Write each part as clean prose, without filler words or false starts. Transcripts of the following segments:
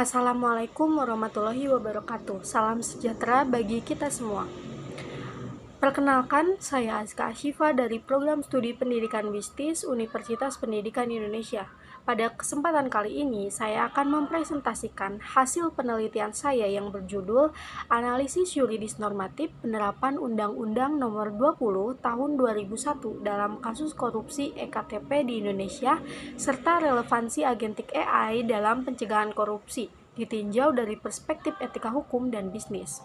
Assalamualaikum warahmatullahi wabarakatuh. Salam sejahtera bagi kita semua. Perkenalkan, saya Azka Ashifa dari Program Studi Pendidikan Bisnis Universitas Pendidikan Indonesia. Pada kesempatan kali ini, saya akan mempresentasikan hasil penelitian saya yang berjudul Analisis Yuridis Normatif Penerapan Undang-Undang Nomor 20 Tahun 2001 dalam kasus korupsi EKTP di Indonesia serta relevansi agentik AI dalam pencegahan korupsi ditinjau dari perspektif etika hukum dan bisnis.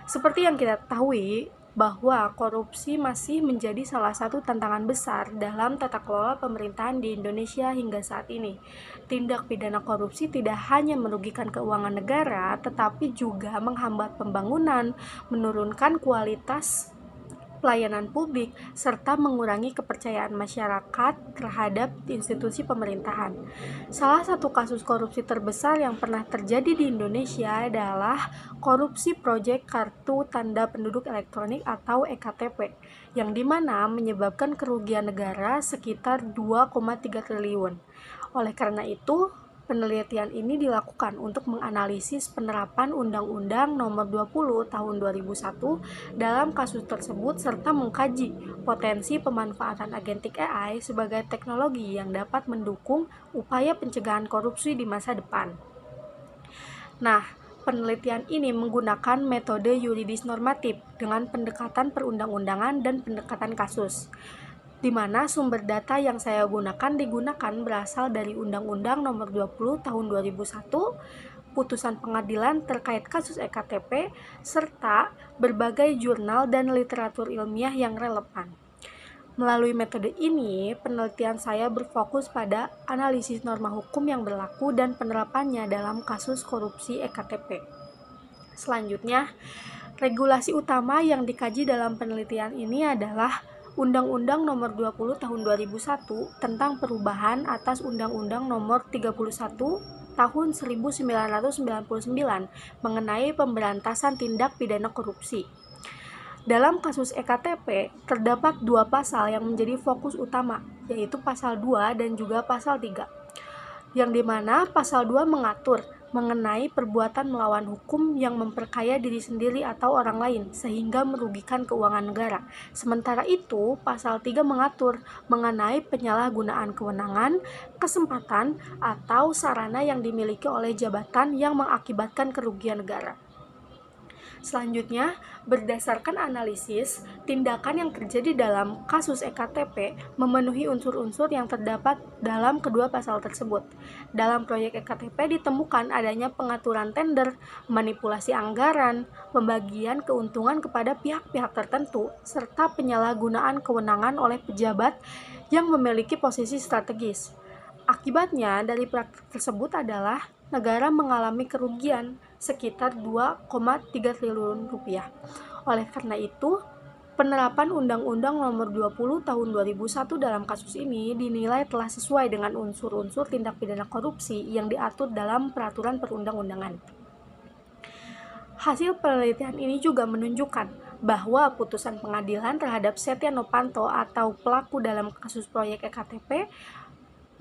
Seperti yang kita ketahui, bahwa korupsi masih menjadi salah satu tantangan besar dalam tata kelola pemerintahan di Indonesia hingga saat ini. Tindak pidana korupsi tidak hanya merugikan keuangan negara, tetapi juga menghambat pembangunan, menurunkan kualitas pelayanan publik, serta mengurangi kepercayaan masyarakat terhadap institusi pemerintahan. Salah satu kasus korupsi terbesar yang pernah terjadi di Indonesia adalah korupsi proyek Kartu Tanda Penduduk Elektronik atau EKTP, yang dimana menyebabkan kerugian negara sekitar 2,3 triliun. Oleh karena itu, penelitian ini dilakukan untuk menganalisis penerapan Undang-Undang Nomor 20 Tahun 2001 dalam kasus tersebut serta mengkaji potensi pemanfaatan agentik AI sebagai teknologi yang dapat mendukung upaya pencegahan korupsi di masa depan. Nah, penelitian ini menggunakan metode yuridis normatif dengan pendekatan perundang-undangan dan pendekatan kasus, di mana sumber data yang saya digunakan berasal dari Undang-Undang Nomor 20 Tahun 2001, putusan pengadilan terkait kasus EKTP, serta berbagai jurnal dan literatur ilmiah yang relevan. Melalui metode ini, penelitian saya berfokus pada analisis norma hukum yang berlaku dan penerapannya dalam kasus korupsi EKTP. Selanjutnya, regulasi utama yang dikaji dalam penelitian ini adalah Undang-Undang Nomor 20 Tahun 2001 tentang perubahan atas Undang-Undang Nomor 31 Tahun 1999 mengenai pemberantasan tindak pidana korupsi. Dalam kasus EKTP, terdapat dua pasal yang menjadi fokus utama, yaitu pasal 2 dan juga pasal 3. Yang dimana pasal 2 mengatur mengenai perbuatan melawan hukum yang memperkaya diri sendiri atau orang lain sehingga merugikan keuangan negara. Sementara itu, pasal 3 mengatur mengenai penyalahgunaan kewenangan, kesempatan, atau sarana yang dimiliki oleh jabatan yang mengakibatkan kerugian negara. Selanjutnya, berdasarkan analisis, tindakan yang terjadi dalam kasus EKTP memenuhi unsur-unsur yang terdapat dalam kedua pasal tersebut. Dalam proyek EKTP ditemukan adanya pengaturan tender, manipulasi anggaran, pembagian keuntungan kepada pihak-pihak tertentu, serta penyalahgunaan kewenangan oleh pejabat yang memiliki posisi strategis. Akibatnya dari praktik tersebut adalah negara mengalami kerugian sekitar 2,3 triliun rupiah. Oleh karena itu, penerapan Undang-Undang Nomor 20 Tahun 2001 dalam kasus ini dinilai telah sesuai dengan unsur-unsur tindak pidana korupsi yang diatur dalam peraturan perundang-undangan. Hasil penelitian ini juga menunjukkan bahwa putusan pengadilan terhadap Setia Novanto atau pelaku dalam kasus proyek EKTP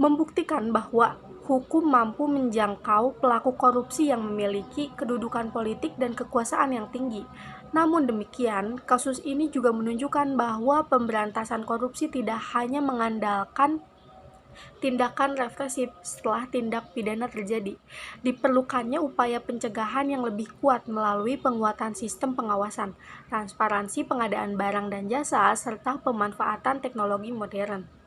membuktikan bahwa hukum mampu menjangkau pelaku korupsi yang memiliki kedudukan politik dan kekuasaan yang tinggi. Namun demikian, kasus ini juga menunjukkan bahwa pemberantasan korupsi tidak hanya mengandalkan tindakan represif setelah tindak pidana terjadi. Diperlukannya upaya pencegahan yang lebih kuat melalui penguatan sistem pengawasan, transparansi pengadaan barang dan jasa, serta pemanfaatan teknologi modern.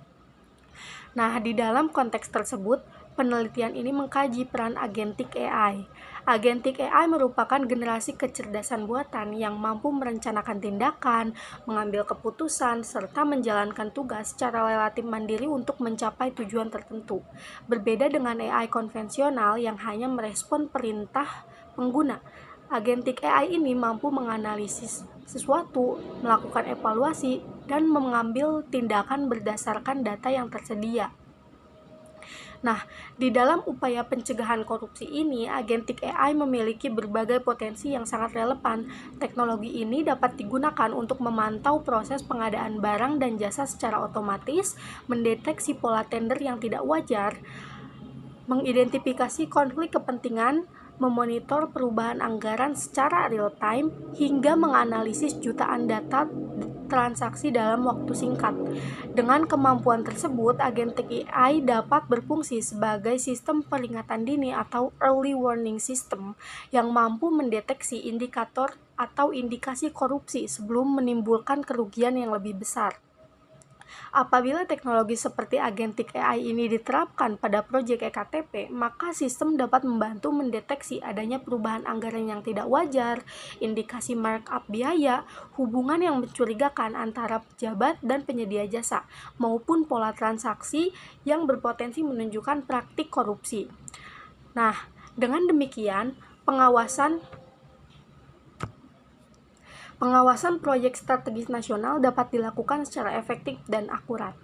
Nah, di dalam konteks tersebut, penelitian ini mengkaji peran agentik AI. Agentik AI merupakan generasi kecerdasan buatan yang mampu merencanakan tindakan, mengambil keputusan, serta menjalankan tugas secara relatif mandiri untuk mencapai tujuan tertentu. Berbeda dengan AI konvensional yang hanya merespon perintah pengguna, agentik AI ini mampu menganalisis sesuatu, melakukan evaluasi, dan mengambil tindakan berdasarkan data yang tersedia. Nah, di dalam upaya pencegahan korupsi ini, agentik AI memiliki berbagai potensi yang sangat relevan. Teknologi ini dapat digunakan untuk memantau proses pengadaan barang dan jasa secara otomatis, mendeteksi pola tender yang tidak wajar, mengidentifikasi konflik kepentingan, memonitor perubahan anggaran secara real-time, hingga menganalisis jutaan data transaksi dalam waktu singkat. Dengan kemampuan tersebut, agentic AI dapat berfungsi sebagai sistem peringatan dini atau early warning system yang mampu mendeteksi indikator atau indikasi korupsi sebelum menimbulkan kerugian yang lebih besar. Apabila teknologi seperti agentic AI ini diterapkan pada proyek ektp, maka sistem dapat membantu mendeteksi adanya perubahan anggaran yang tidak wajar, indikasi markup biaya, hubungan yang mencurigakan antara pejabat dan penyedia jasa, maupun pola transaksi yang berpotensi menunjukkan praktik korupsi. Nah, dengan demikian, Pengawasan proyek strategis nasional dapat dilakukan secara efektif dan akurat.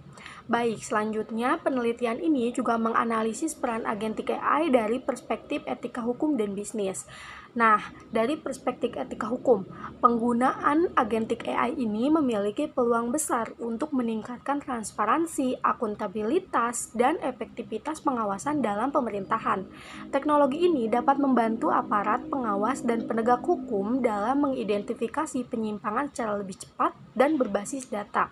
Baik, selanjutnya penelitian ini juga menganalisis peran agentic AI dari perspektif etika hukum dan bisnis. Nah, dari perspektif etika hukum, penggunaan agentic AI ini memiliki peluang besar untuk meningkatkan transparansi, akuntabilitas, dan efektivitas pengawasan dalam pemerintahan. Teknologi ini dapat membantu aparat pengawas dan penegak hukum dalam mengidentifikasi penyimpangan secara lebih cepat dan berbasis data.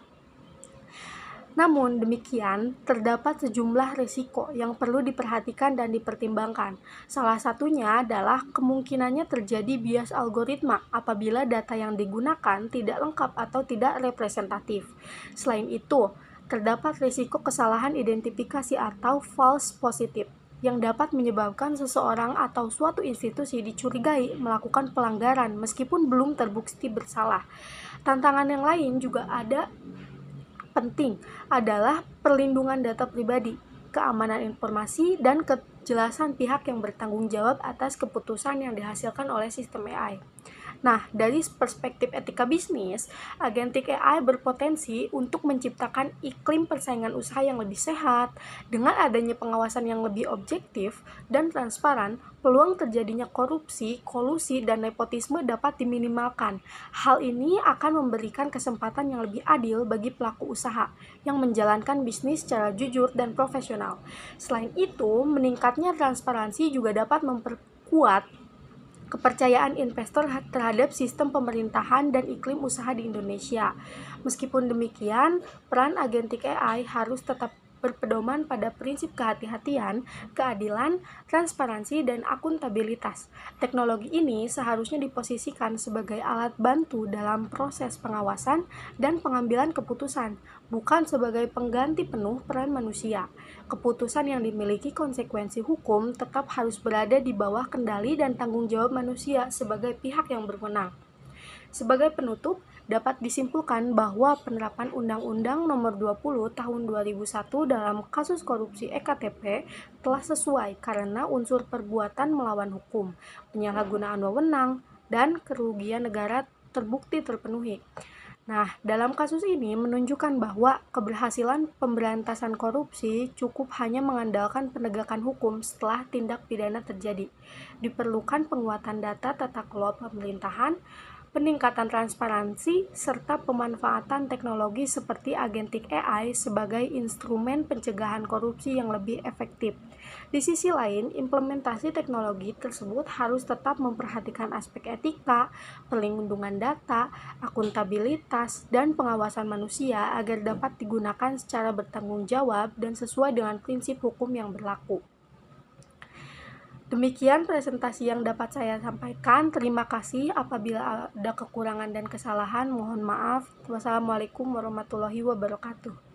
Namun demikian, terdapat sejumlah risiko yang perlu diperhatikan dan dipertimbangkan. Salah satunya adalah kemungkinannya terjadi bias algoritma apabila data yang digunakan tidak lengkap atau tidak representatif. Selain itu, terdapat risiko kesalahan identifikasi atau false positive yang dapat menyebabkan seseorang atau suatu institusi dicurigai melakukan pelanggaran meskipun belum terbukti bersalah. Tantangan yang lain juga penting adalah perlindungan data pribadi, keamanan informasi, dan kejelasan pihak yang bertanggung jawab atas keputusan yang dihasilkan oleh sistem AI. Nah, dari perspektif etika bisnis, agentic AI berpotensi untuk menciptakan iklim persaingan usaha yang lebih sehat. Dengan adanya pengawasan yang lebih objektif dan transparan, peluang terjadinya korupsi, kolusi, dan nepotisme dapat diminimalkan. Hal ini akan memberikan kesempatan yang lebih adil bagi pelaku usaha yang menjalankan bisnis secara jujur dan profesional. Selain itu, meningkatnya transparansi juga dapat memperkuat kepercayaan investor terhadap sistem pemerintahan dan iklim usaha di Indonesia. Meskipun demikian, peran agentic AI harus tetap berpedoman pada prinsip kehati-hatian, keadilan, transparansi, dan akuntabilitas. Teknologi ini seharusnya diposisikan sebagai alat bantu dalam proses pengawasan dan pengambilan keputusan, bukan sebagai pengganti penuh peran manusia. Keputusan yang dimiliki konsekuensi hukum tetap harus berada di bawah kendali dan tanggung jawab manusia sebagai pihak yang berwenang. Sebagai penutup, dapat disimpulkan bahwa penerapan Undang-Undang Nomor 20 Tahun 2001 dalam kasus korupsi ektp telah sesuai karena unsur perbuatan melawan hukum, penyalahgunaan wewenang, dan kerugian negara terbukti terpenuhi. Nah, dalam kasus ini menunjukkan bahwa keberhasilan pemberantasan korupsi cukup hanya mengandalkan penegakan hukum setelah tindak pidana terjadi. Diperlukan penguatan data tata kelola pemerintahan, peningkatan transparansi, serta pemanfaatan teknologi seperti agentic AI sebagai instrumen pencegahan korupsi yang lebih efektif. Di sisi lain, implementasi teknologi tersebut harus tetap memperhatikan aspek etika, perlindungan data, akuntabilitas, dan pengawasan manusia agar dapat digunakan secara bertanggung jawab dan sesuai dengan prinsip hukum yang berlaku. Demikian presentasi yang dapat saya sampaikan. Terima kasih. Apabila ada kekurangan dan kesalahan, mohon maaf. Wassalamualaikum warahmatullahi wabarakatuh.